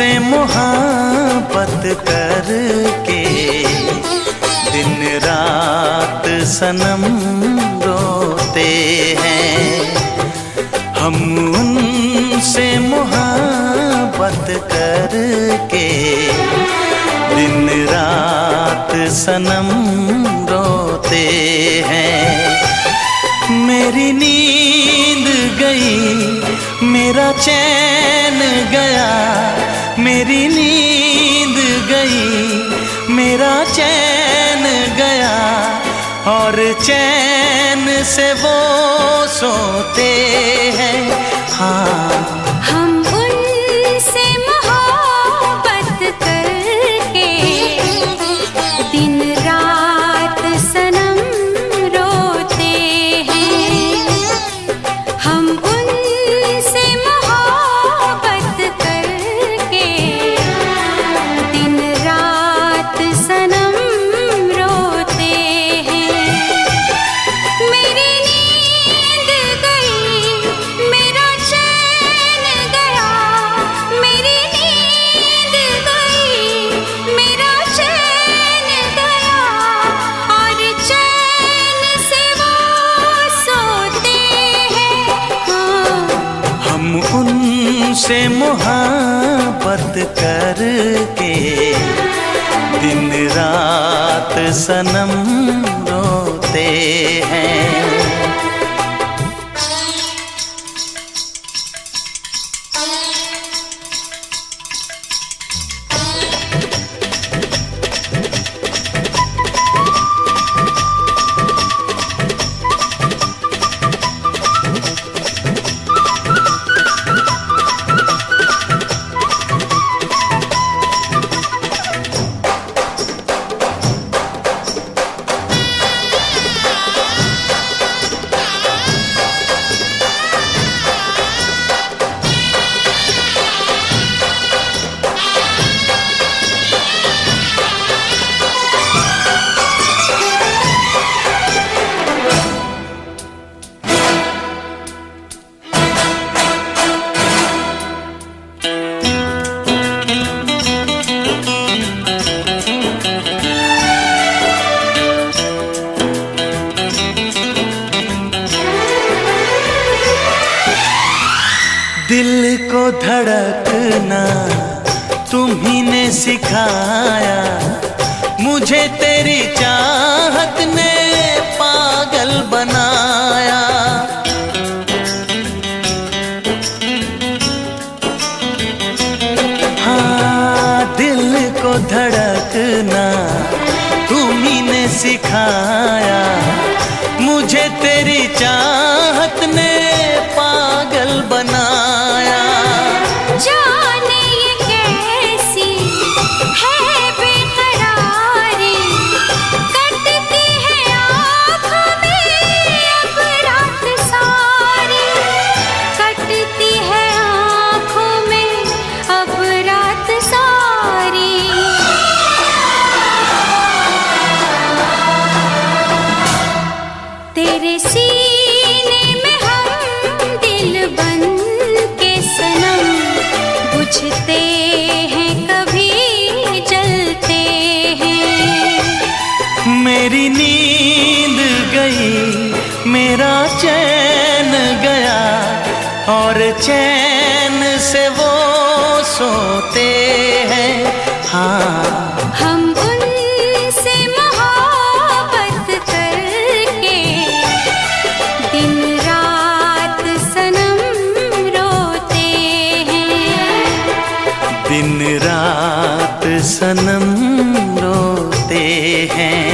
तुमसे मोहब्बत करके दिन रात सनम रोते हैं। हम उनसे मोहब्बत करके दिन रात सनम रोते हैं। मेरी नींद गई, मेरा चैन गया, मेरी नींद गई, मेरा चैन गया, और चैन से वो सोते हैं। हाँ, हम उनसे मोहब्बत करके दिन रात सनम रोते हैं। हम उनसे मोहब्बत करके दिन रात सनम रोते हैं। मेरी नींद गई, मेरा चैन गया, मेरी नींद गई, मेरा चैन गया, और चैन से वो सोते हैं। हाँ, हम उनसे मोहब्बत करके दिन रात सनम रोते हैं। दिल को धड़कना तुम्ही ने सिखाया, मुझे तेरी चाहत ने पागल बनाया। हाँ, दिल को धड़कना तुम्ही ने सिखाया, मुझे तेरी चाहत ने पागल बनाया। जाने ये कैसी है बेकरारी, कटती है आँखों में अब रात सारी, कटती है आँखों में अब रात सारी। तेरे सीने में हम दिल बन के सनम बुझते हैं, कभी जलते हैं। मेरी नींद गई, मेरा चैन गया, और चैन से वो सोते हैं। हाँ, हम उनसे मोहब्बत करके दिन रात सनम रोते हैं। दिन रात सनम रोते हैं।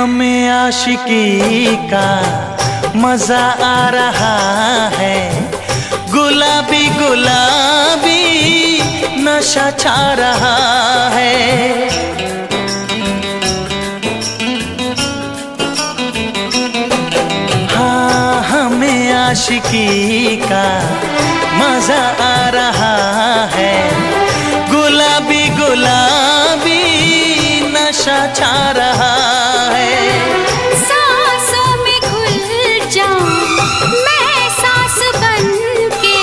हमें आशिकी का मजा आ रहा है, गुलाबी गुलाबी नशा छा रहा है। हाँ, हमें आशिकी का मजा आ रहा है, गुलाबी गुलाबी नशा छा रहा है। सांसों में घुल जाऊं मैं सांस बन के,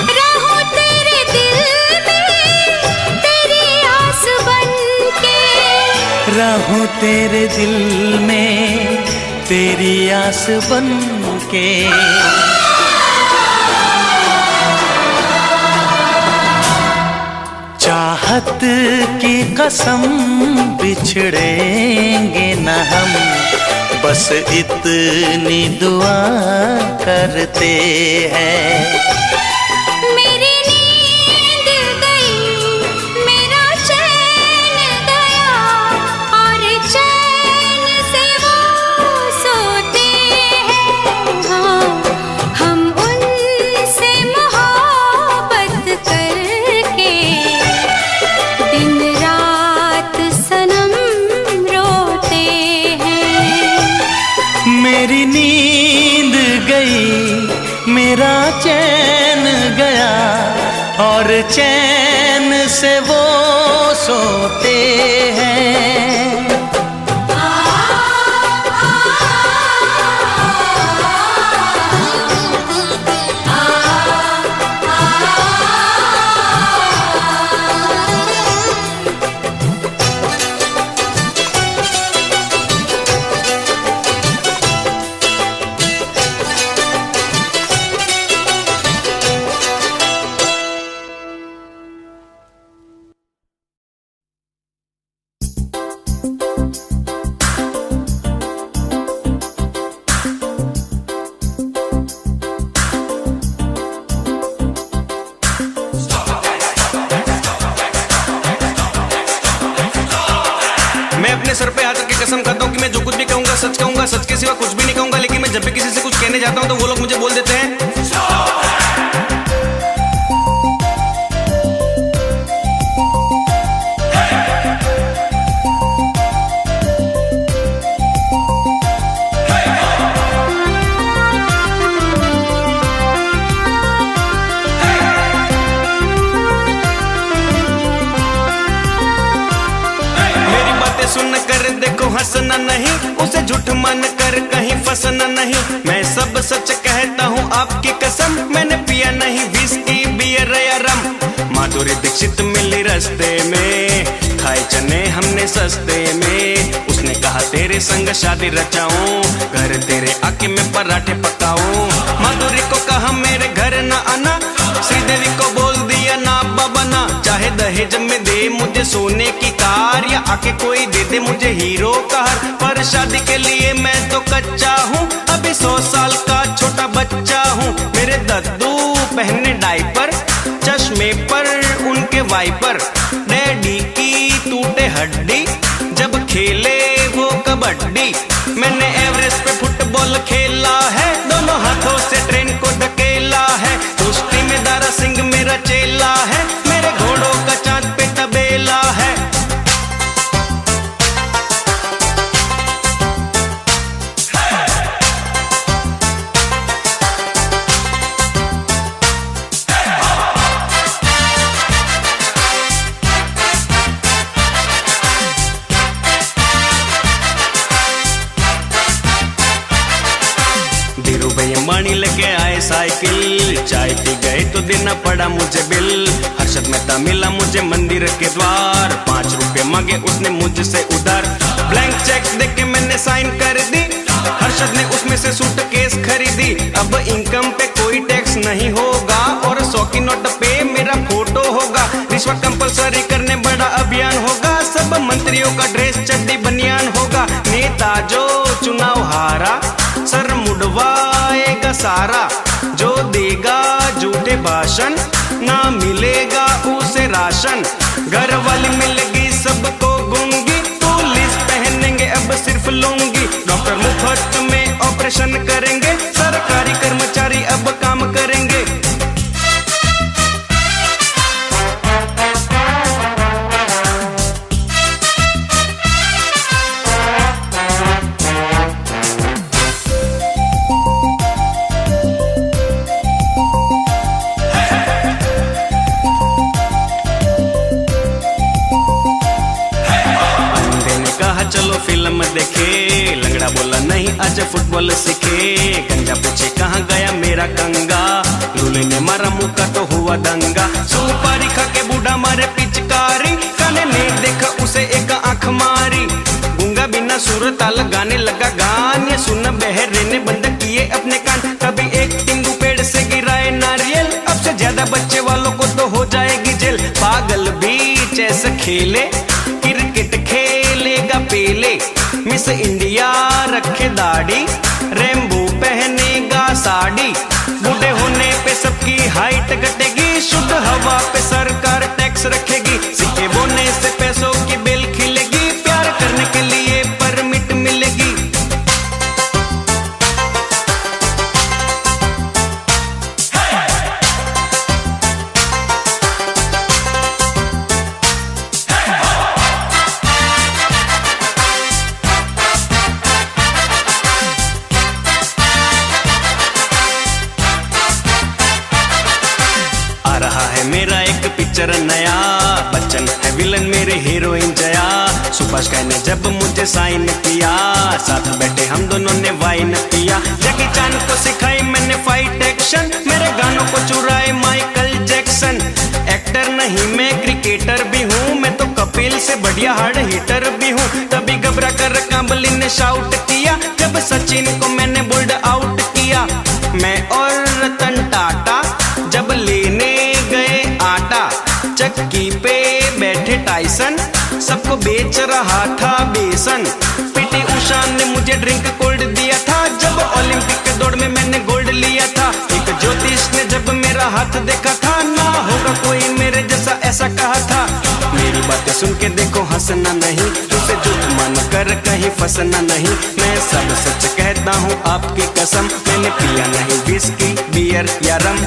रहूं तेरे दिल में तेरी आस बन के, रहूं तेरे दिल में तेरी आस बन के। चाहत की कसम बिछड़ेंगे न हम, बस इतनी दुआ करते हैं। मेरी नींद गई मेरा चैन गया, और चैन से वो सोते हैं। हाँ, हम उनसे मोहब्बत करके दिन रात सनम रोते हैं। मेरी नींद गई मेरा चैन गया, और चैन से वो सोते हैं। सर पे हाथ रख के कसम खाता हूँ कि मैं जो कुछ भी कहूँगा सच कहूँगा, सच के सिवा कुछ भी नहीं कहूँगा। लेकिन मैं जब भी किसी से कुछ कहने जाता हूँ तो वो लोग मुझे बोल देते हैं सुन कर देखो हंसना नहीं, उसे झूठ मान कर कहीं फंसना नहीं। मैं सब सच कहता हूँ आपकी कसम, मैंने पिया नहीं विस्की बियर या रम। माधुरी दीक्षित मिली रास्ते में, खाए चने हमने सस्ते में। उसने कहा तेरे संग शादी रचाऊं, घर तेरे आके मैं पराठे पकाऊं। माधुरी को कहा मेरे घर ना आना, श्रीदेवी को बोल दिया ना बाबा ना। चाहे दहेज में दे मुझे सोने की कार, या आके कोई दे दे मुझे हीरो कार। पर शादी के लिए मैं तो कच्चा हूँ, अभी 100 साल का छोटा बच्चा हूँ। मेरे दद्दू पहने डायपर, चश्मे पर उनके वाइपर। डैडी की टूटे हड्डी, जब खेले वो कबड्डी। मैंने एवरेस्ट पे फुटबॉल खेला है, दोनों हाथों से ट्रेन को धकेला है। कुश्ती में दारा सिंह मेरा चेला है, मेरे घोड़ों का चांद पे तबेला है। अंबानी लेके आए साइकिल, चाय पी गए तो देना पड़ा मुझे बिल। हर्षद मेहता मिला मुझे मंदिर के द्वार, 5 रुपए मांगे उसने मुझसे उधार। ब्लैंक चेक देके मैंने साइन कर दी, हर्षद ने उसमें से सूटकेस खरीदी। अब इनकम पे कोई टैक्स नहीं होगा, और 100 की नोट पे मेरा फोटो होगा। रिश्वत कंपलसरी करने बड़ा अभियान होगा, सब मंत्रियों का ड्रेस चड्डी बनियान होगा। नेता जो चुनाव हारा, सर मुड़वाएगा सारा। जो देगा झूठे भाषण, ना मिलेगा उसे राशन। घर वाली मिलेगी सबको गूंगी, पुलिस पहनेंगे अब सिर्फ लूंगी। प्राइवेट में ऑपरेशन करेंगे, सरकारी कर्मचारी अब काम करेंगे। चलो फिल्म देखे, लंगड़ा बोला नहीं आज फुटबॉल सीखे। गंजा पूछे कहाँ गया मेरा कंगा, लूले ने मारा मुक्का तो हुआ दंगा। सुपारी खा के बूढ़ा मारे पिचकारी, काने ने देखा उसे एक आंख मारी। गूंगा बिना सुर ताल गाने लगा गान, ये सुन बहरे ने बंद किए अपने कान। कभी एक टिंगू पेड़ से गिराए नारियल, अब से ज्यादा बच्चे वालों को तो हो जाएगी जेल। पागल बीच ऐसे खेले, क्रिकेट खेलेगा पेले। मिस इंडिया रखे दाढ़ी, रेम्बो पहनेगा साड़ी। बूढ़े होने पे सबकी हाइट घटेगी, शुद्ध हवा पे सरकार टैक्स रखेगी। सिक्के बोने से पैसों की बेल खिलेगी, प्यार करने के लिए परमिट मिलेगी। मेरा एक पिक्चर नया, बच्चन है विलन मेरे हीरोइन जया। सुभाष ने जब मुझे साइन किया, साथ बैठे हम दोनों ने वाइन पिया। जैकी चान को सिखाई मैंने फाइट एक्शन, मेरे गानों को चुराए माइकल जैक्सन। एक्टर नहीं मैं क्रिकेटर भी हूँ, मैं तो कपिल से बढ़िया हार्ड हिटर भी हूँ। तभी घबरा कर कांबली ने शाउट किया, जब सचिन को मैंने बोल्ड आउट किया। मैं और रतन टाटा जब लेने गए आटा, चक्की पे बैठे टाइसन सबको बेच रहा था बेसन। पीटी उषा ने मुझे ड्रिंक कोल्ड दिया था, जब ओलंपिक के दौड़ में मैंने गोल्ड लिया था। एक ज्योतिष ने जब मेरा हाथ देखा था, ना होगा कोई मेरे जैसा ऐसा कहा था। मेरी बातें सुन के देखो हंसना नहीं, तुझसे झूठ मान कर कहीं फंसना नहीं। मैं सब सच कहता हूँ आपकी कसम, मैंने पिया नहीं विस्की बियर या रम।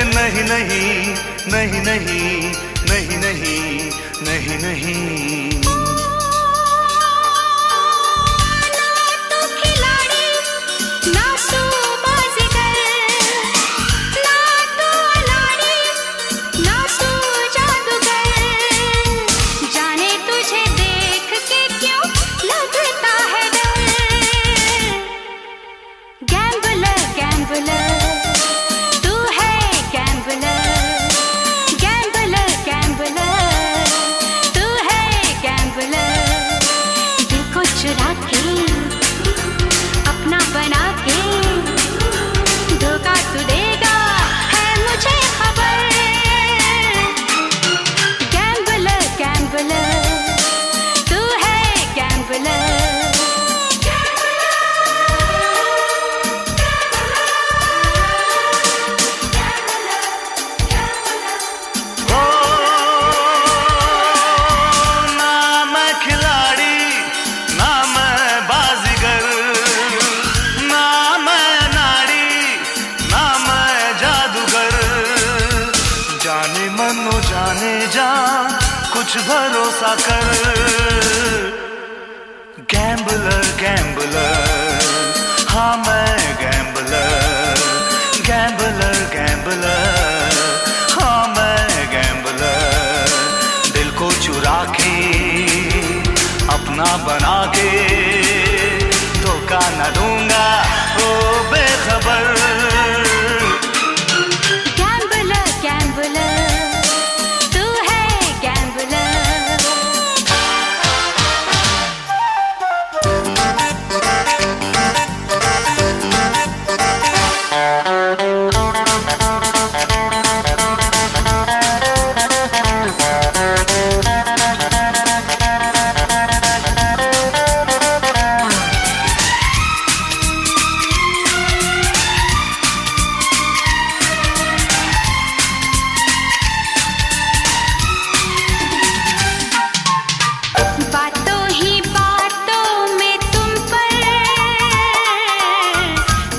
नहीं नहीं नहीं नहीं नहीं नहीं नहीं। जाने जा कुछ भरोसा कर। गैम्बलर, हाँ मैं गैम्बलर, गैम्बलर गैम्बलर, हाँ मैं गैम्बलर। दिल को चुरा के अपना बना के धोखा न दूंगा ओ बेखबर। गैम्बलर गैम्बलर तू है गैम्बलर। बातों ही बातों में तुम पर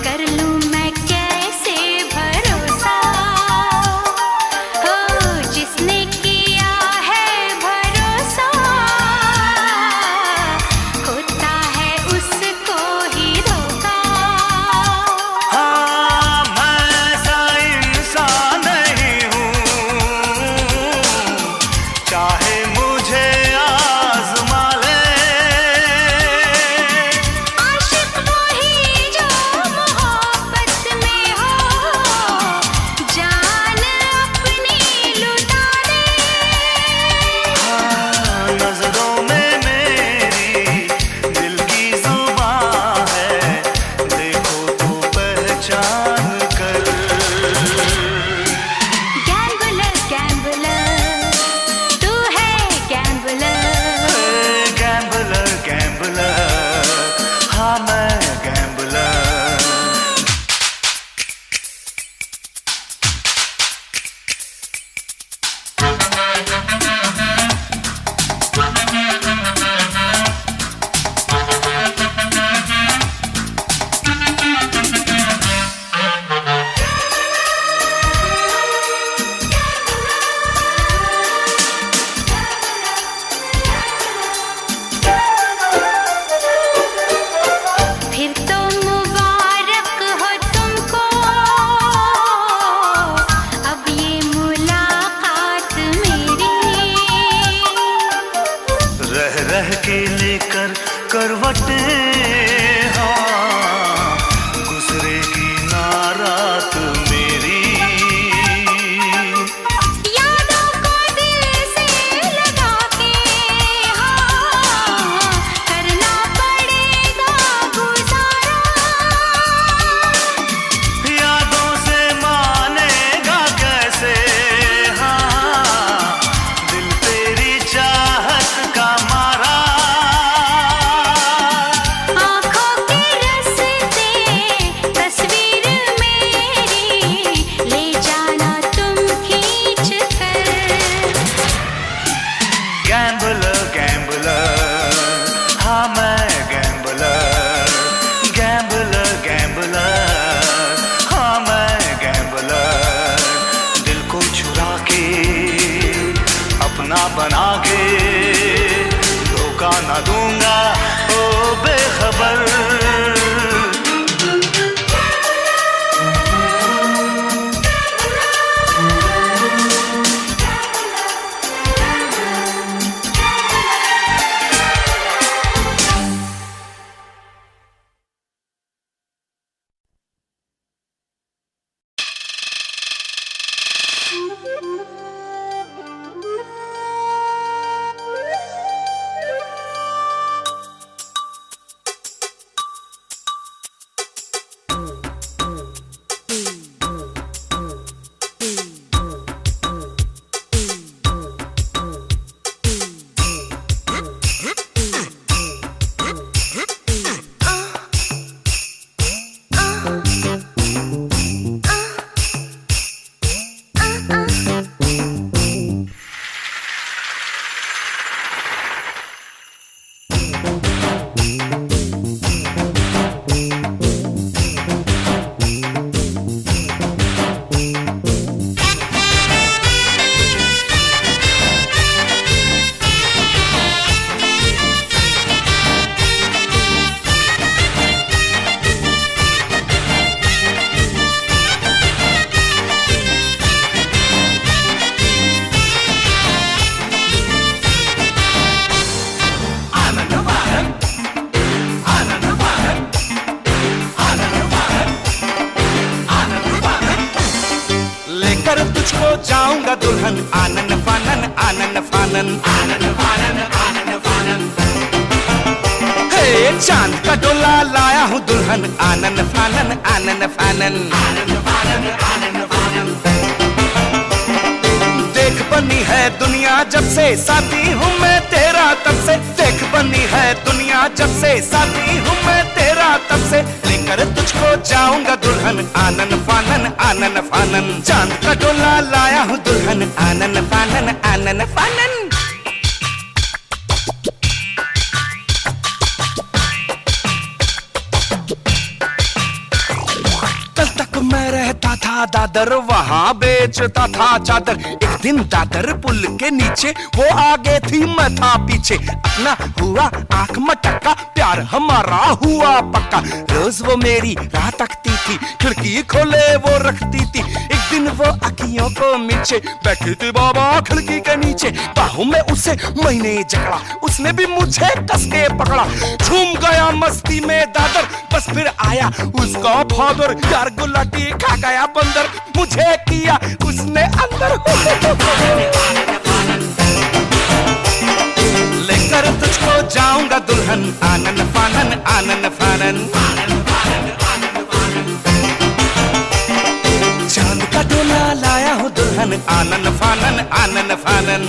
कर लूं मैं कैसे भरोसा। हो जिसने किया है भरोसा होता है उसको ही धोखा। हाँ मैं ऐसा इंसान नहीं हूँ, चाहे मुझे आज़मा ले। आशिक वही जो मोहब्बत में हो जान अपनी लुटा दे। हाँ नजरों में मेरी दिल की जुबान है, देखो तो पहचान कर। गैम्बलर गैम्बलर तू है गैम्बलर। गैम्बलर गैम्बलर, हाँ मैं गैम्बलर। फिर तो मुबारक हो तुमको अब ये मुलाकात मेरी। रह रह के लेकर करवटें, हाँ गुजरेगी ना रात मेरी। यादों को दिल से लगा के हाँ करना पड़ेगा गुजारा। यादों से मानेगा कैसे, हाँ दिल तेरी चाहत का मारा। आँखों के रास्ते तस्वीर मेरी ले जाना तुम खींच कर। गैम्बलर गैम्बलर, हाँ मैं गैम्बलर, गैम्बलर गैम्बलर, हाँ मैं गैम्बलर। दिल को चुरा के अपना बना के धोखा न दूंगा ओ बेखबर। जाऊंगा दुल्हन आनन फानन आनन फानन आनन फानन आनन फानन। हे चांद का डोला लाया हूँ दुल्हन आनन फानन आनन फानन आनन फानन आनन फानन। देख बनी है दुनिया जब से साथी हूँ मैं तेरा तब से। देख बनी है दुनिया जब से साथी हूँ मैं तेरा तब से। लेकर तुझको जाऊंगा दुल्हन आनन फानन आनन फानन। चांद का डोला लाया हूँ दुल्हन आनन फानन आनन फानन। कल तक मैं रहता था दादर, वहाँ बेचता था चादर। एक दिन दादर पुल के नीचे वो आगे थी मैं था पीछे। अपना हुआ आंख मटका प्यार हमारा हुआ पक्का। रोज वो मेरी राह तकती थी, खिड़की खोले वो रखती थी। एक दिन वो अखियों को मीचे बैठी थी बाबा खिड़की के नीचे। बाहों में उसे मैंने जकड़ा, उसने भी मुझे कस के पकड़ा। झूम गया मस्ती में दादर, बस फिर आया उसका फादर। यार गुलाटी खा गया बंदर, मुझे किया उसने अंदर। लेकर तुझको जाऊंगा दुल्हन आनन फानन आनन फानन। चांद का डोला लाया हूँ दुल्हन आनन फानन आनन फानन।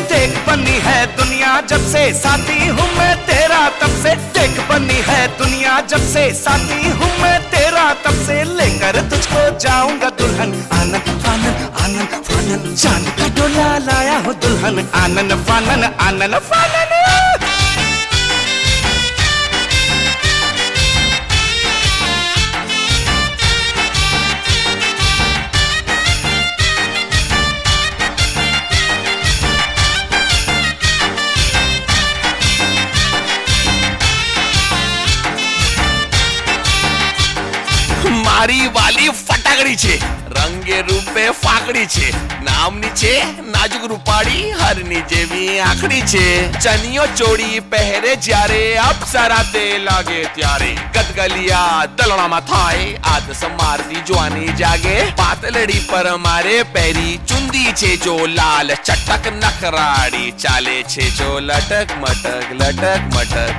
देख बनी है दुनिया जब से साथी हूँ मैं तेरा तब से। देख बनी है दुनिया जब से साथी हूँ मैं तेरा तब से। लेकर तुझको जाऊंगा दुल्हन आनन फानन आनन फानन। चांद का डोला लाया हूँ दुल्हन आनन फानन आनन फानन। મારી વાલી ફટાકડી છે, રંગે રૂપે ફાકડી છે, નામની છે નાજુક રૂપાળી હરની જેવી આંખડી છે। ચનિયો ચોળી પહેરે જ્યારે અપ્સરા તે લાગે ત્યારે, ગદગલિયા દલણામાં થાય આદસ મારતી જોવાની જાગે। પાતલડી પર મારે પહેરી ચુંદી છે જો લાલ ચટક નખરાડી, ચાલે છે જો લટક મટક લટક મટક।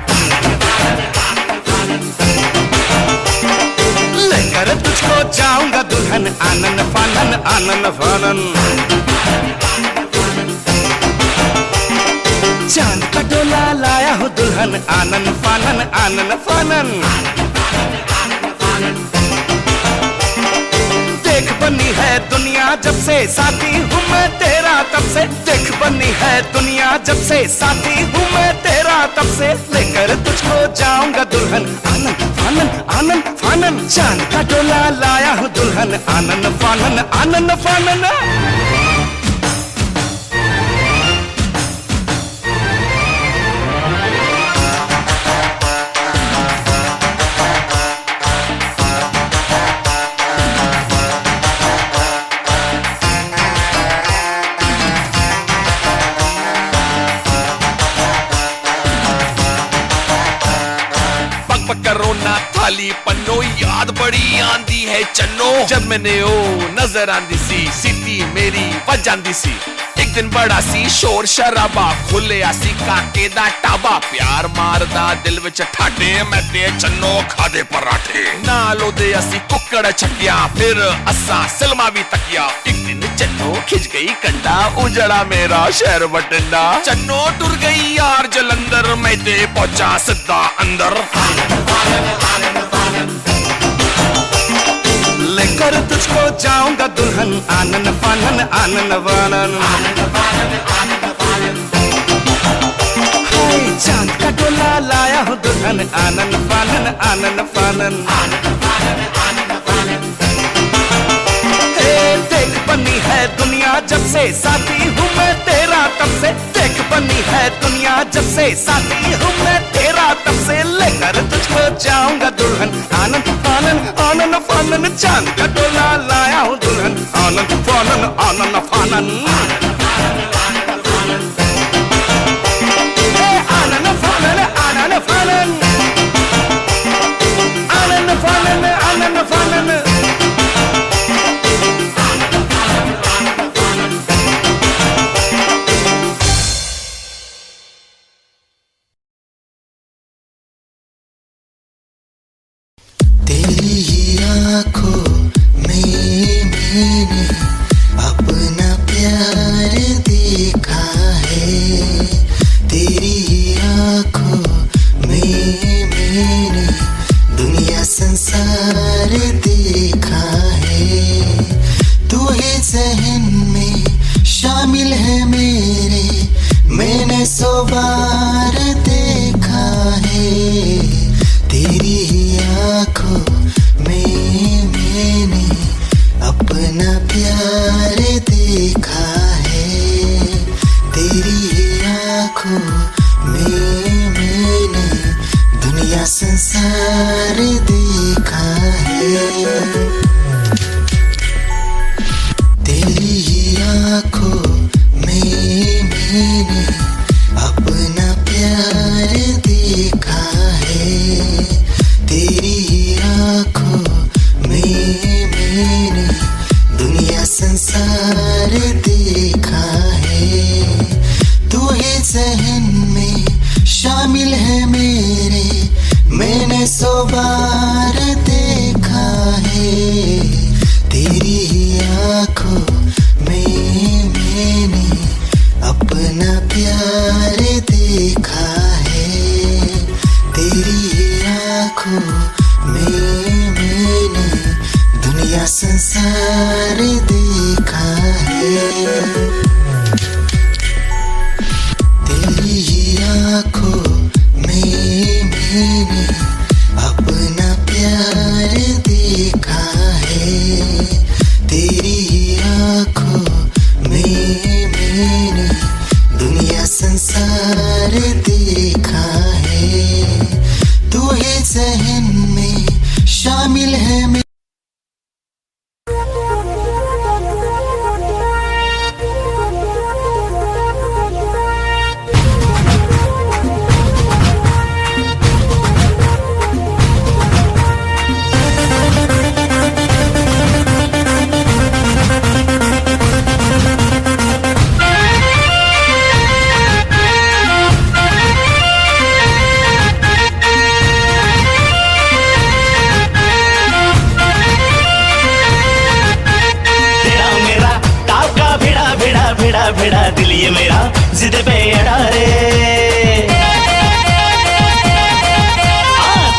लेकर तुझको जाऊंगा दुल्हन आनन फानन आनन फानन। चांद का डोला लाया हूँ दुल्हन आनन फानन आनन फानन। देख बनी है दुनिया जब से साथी हूँ मैं तेरा तब से। देख बनी है दुनिया जब से साथी हूँ मैं तेरा तब से। लेकर तुझको जाऊंगा दुल्हन आनन फानन आनन फानन। चांद का डोला लाया हूँ दुल्हन आनन फानन आनन फानन। करो ना थाली पन्नो, याद बड़ी आंदी है चन्नो। जब मैंने ओ नजर आंदी सी, सिटी मेरी वजांदी सी। एक दिन बड़ा सी शोर शराबा, खुले आसी काके दा टाबा। प्यार मारदा दिल विच ठाटे, मैं ते चन्नो खादे पराठे। नालो दे असी कुकड़ छकिया, फिर असा सिलमा भी तकिया। एक दिन चन्नो खिंच गई कंडा, उजड़ा मेरा शहर बटिंडा। चन्नो टुर गई यार जलंधर, मैं ते पहुंचा सिद्धा अंदर। लेकर तुझको जाऊंगा दुल्हन आनन फानन आनन फानन। हाय चांद का डोला लाया हूँ दुल्हन आनन फानन आनन फानन। देख बनी है दुनिया जब से साथी हूँ मैं तेरा तब से। देख बनी है दुनिया जब से साथी हूँ मैं तेरा तब से। लेकर तुझको जाऊंगा दुल्हन आनन फानन आनन फानन। चांद का डोला लाया हूँ दुल्हन आनन फानन आनन फानन। आनन फानन आनन फानन आनन फानन आनन फानन। तेरी ही आंखों में मैंने अपना प्यार देखा है। तेरी ही आंखों में मैंने दुनिया संसार देखा है। तू ही ज़हन में शामिल है मेरे, मैंने 100 बार देखा है। तेरी ही आंखों में मैंने अपना प्यार देखा है। तेरी ही आंखों में मैंने दुनिया संसार देखा है। तेरी ही आंखों में मैंने अपना प्यार देखा है। तेरी ही आंखों में मैंने दुनिया संसार देखा है। तू ही ज़हन में शामिल है मेरे, मैंने 100 बार देखा है। तेरी ही आंखों में मैंने अपना प्यार देखा है। तेरी ही आंखों में मैंने दुनिया संसार देखा है। तेरी ही आंखों में मैंने अपना प्यार देखा है। तेरी ही आंखों में मैंने दुनिया संसार देखा है। तू ही ज़हन में शामिल है मेरे। भिड़ा दिल ये मेरा जिद पे अड़ा रे।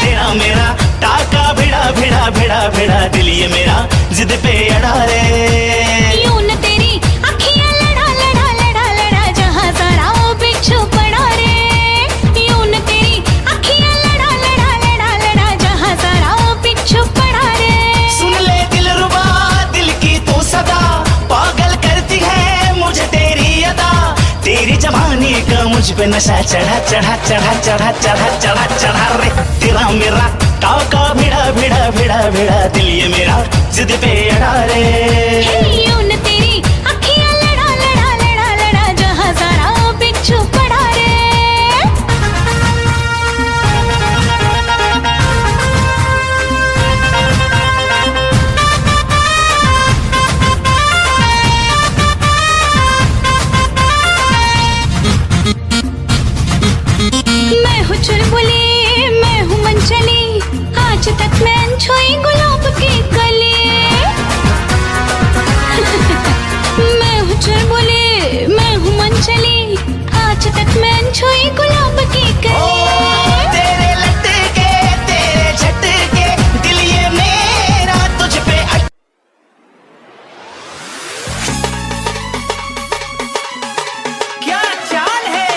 तेरा मेरा टाका भिड़ा दिल ये मेरा जिद पे अड़ा रे। यूं न तेरी अखियां लड़ा जहां सारा बिच्छू पड़ा रे। यूं न तेरी अखियां लड़ा जहां सारा बिच्छू पड़ा रे। सुन ले दिलरुबा दिल की तू सदा, पागल करती है मुझे तेरी अदा। तेरी जवानी का मुझ पे नशा चढ़ा रे। तेरा मेरा टाका भिड़ा दिल ये मेरा जिद पे अड़ा रे। यूं न तेरी अखियां लड़ा जहां सारा बिच्छू पड़ा रे। मैं हूँ चुलबुली, मैं हूँ मनचली, आज तक मैं अनछुई गुलाब की कली। मैं हूँ चुलबुली, मैं हूँ मनचली, आज तक मैं अनछुई गुलाब की कली। तेरे लटके तेरे झटके दिल ये मेरा तुझ पे क्या चाल है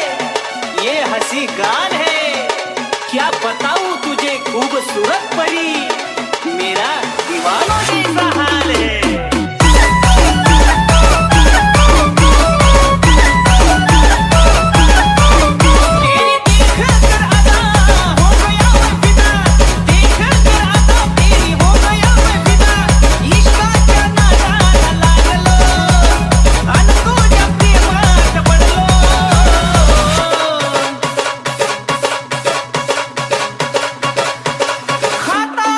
ये हंसी गान है। क्या बताऊं तुझे खूबसूरत परी, मेरा दीवानों जैसा हाल है। खाता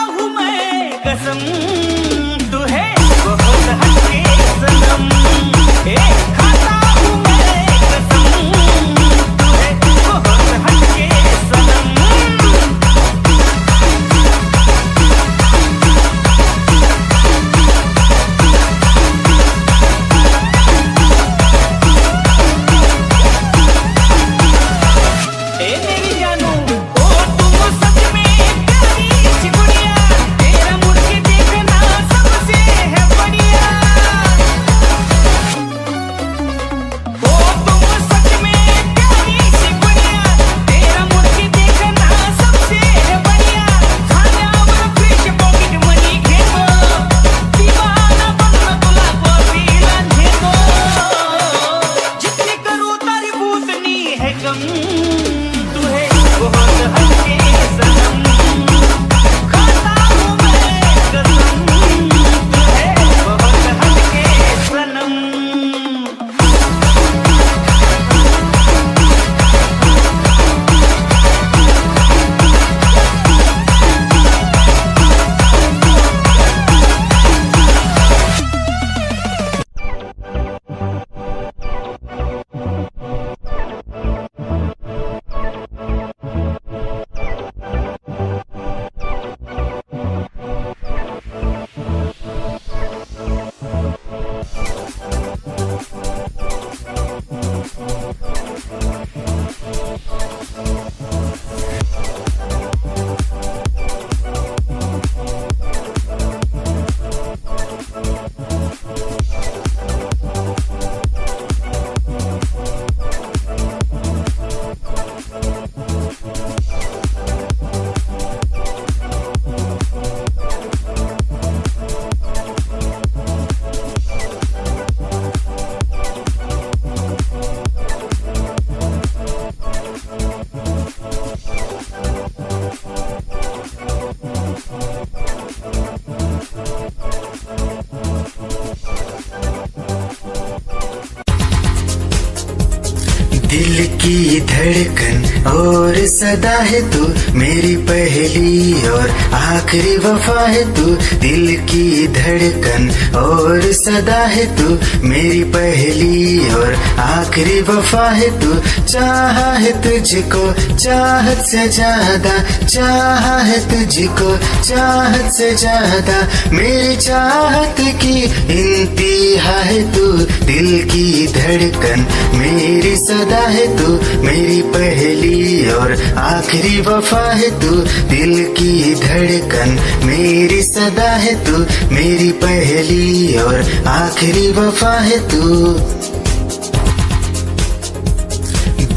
की धड़कन और सदा है तू, मेरी पहली और आखिरी वफा है तू। दिल की धड़कन और सदा है तू, मेरी पहली और आखिरी वफा है तू। चाहा है तुझको चाहत से ज्यादा, चाहा है तुझको चाहत से ज्यादा, मेरी चाहत की इंतहा है तू। दिल की धड़कन मेरी सदा है तू, मेरी पहली और आखिरी वफा है तू। दिल की धड़कन मेरी सदा है तू, मेरी पहली और आखिरी वफा है तू।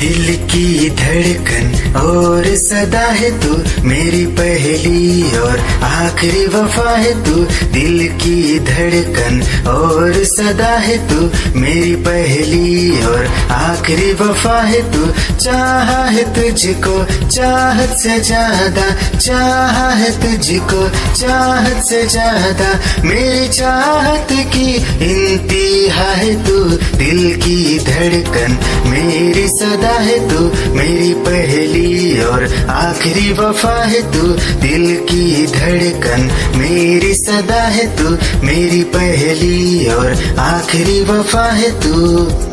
दिल की धड़कन और सदा है तू, मेरी पहली और आखिरी वफा है तू। दिल की धड़कन और सदा है तू, मेरी पहली और आखिरी वफा है तू। चाहा है तुझको चाहत से ज्यादा, चाहा है तुझको चाहत से ज्यादा, मेरी चाहत की इंतहा है तू। दिल की धड़कन मेरी सदा है तू, मेरी पहली और आखिरी वफा है तू। दिल की धड़कन मेरी सदा है तू, मेरी पहली और आखिरी वफा है तू।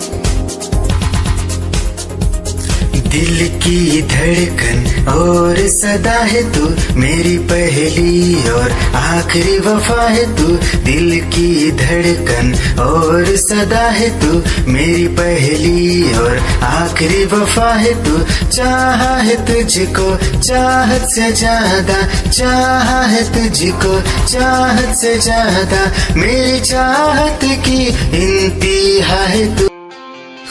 दिल की धड़कन और सदा है तू, मेरी पहली और आखिरी वफा है तू। दिल की धड़कन और सदा है तू, मेरी पहली और आखिरी वफा है तू। चाहा है तुझको चाहत से ज्यादा, चाहा है तुझको चाहत से ज्यादा, मेरी चाहत की इंतहा है तू।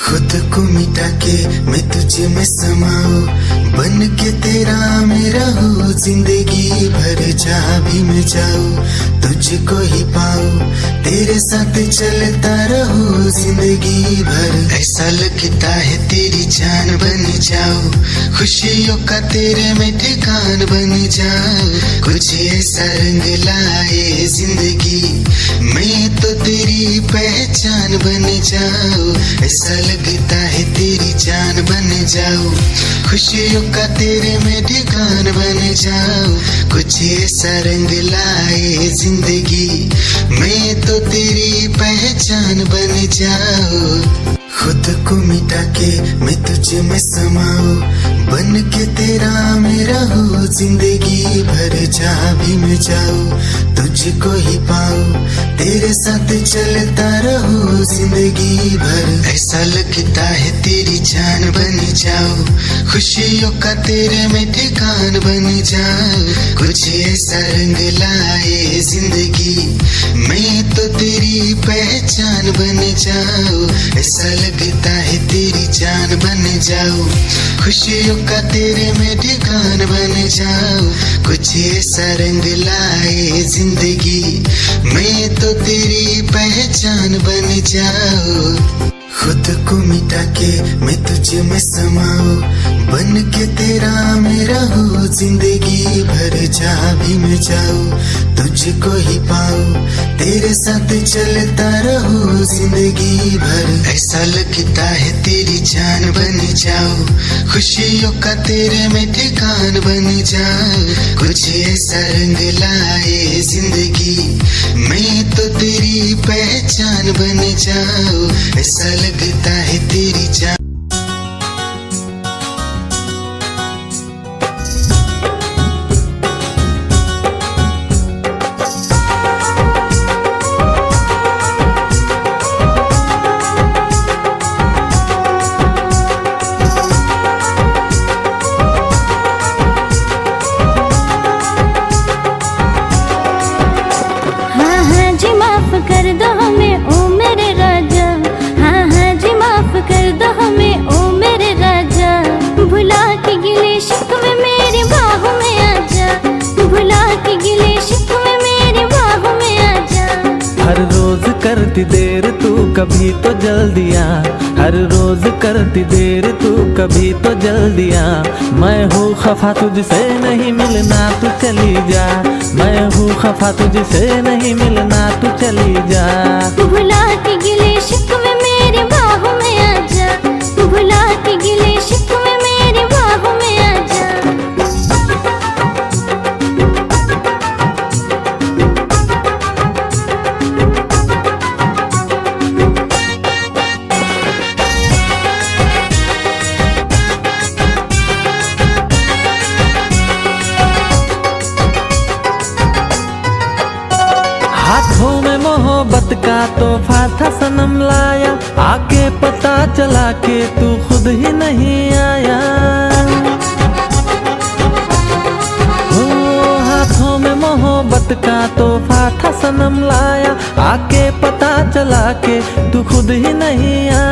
खुद को मिटा के मैं तुझे में समाऊं, बन के तेरा मैं रहूं जिंदगी भर। जहाँ भी मैं जाऊं तुझको ही पाऊं, तेरे साथ चलता रहूं जिंदगी भर। ऐसा लगता है तेरी जान बन जाऊं, खुशियों का तेरे में ठिकान बन जाऊं। कुछ ऐसा रंग लाए जिंदगी, मैं तो तेरी पहचान बन जाऊं। ऐसा लगता है तेरी जान बन जाऊं, खुशियों का तेरे में ठिकान बन जाऊं। कुछ ऐसा रंग लाए जिंदगी, मैं तो तेरी पहचान बन जाऊं। खुद को मिटा के मैं तुझे में समाऊं, बन के तेरा मैं रहूं जिंदगी भर। जहाँ भी मैं जाऊं तुझको ही पाऊं, तेरे साथ चलता रहूं जिंदगी भर। ऐसा लगता है तेरी जान बन जाऊं, खुशियों का तेरे में ठिकान बन जाऊं। कुछ ऐसा रंग लाए जिंदगी, मैं तो तेरी पहचान बन जाऊं। ऐसा लगता है तेरी जान बन जाऊं, खुशियों का तेरे में ठिकान बन जाऊं। कुछ ऐसा रंग लाए जिंदगी, मैं तो तेरी पहचान बन जाऊं। खुद को मिटा के मैं तुझे में समाऊं, बन के तेरा मैं रहूं जिंदगी भर। जहाँ भी मैं जाऊं तुझको ही पाऊं, तेरे साथ चलता रहूं जिंदगी भर। ऐसा लगता है तेरी जान बन जाऊं, खुशियों का तेरे में ठिकान बन जाऊं। कुछ ऐसा रंग लाए जिंदगी, मैं तो तेरी पहचान बन जाऊं। ऐसा लगता है तेरी जान। करती देर तू कभी तो जल्दी आ, हर रोज करती देर तू कभी तो जल्दी आ। मैं हूँ खफा तुझसे नहीं मिलना तू चली जा, मैं हूँ खफा तुझसे नहीं मिलना तू चली जा। भुला के गिले शिकवे मेरी बाहों में आजा, भुला के गिले शिकवे मेरी बाहों में आजा। हाथों में मोहब्बत का तोहफा था सनम लाया, आके पता चला के तू खुद ही नहीं आया। हो हाथों में मोहब्बत का तोहफा था सनम लाया, आके पता चला के तू खुद ही नहीं आया।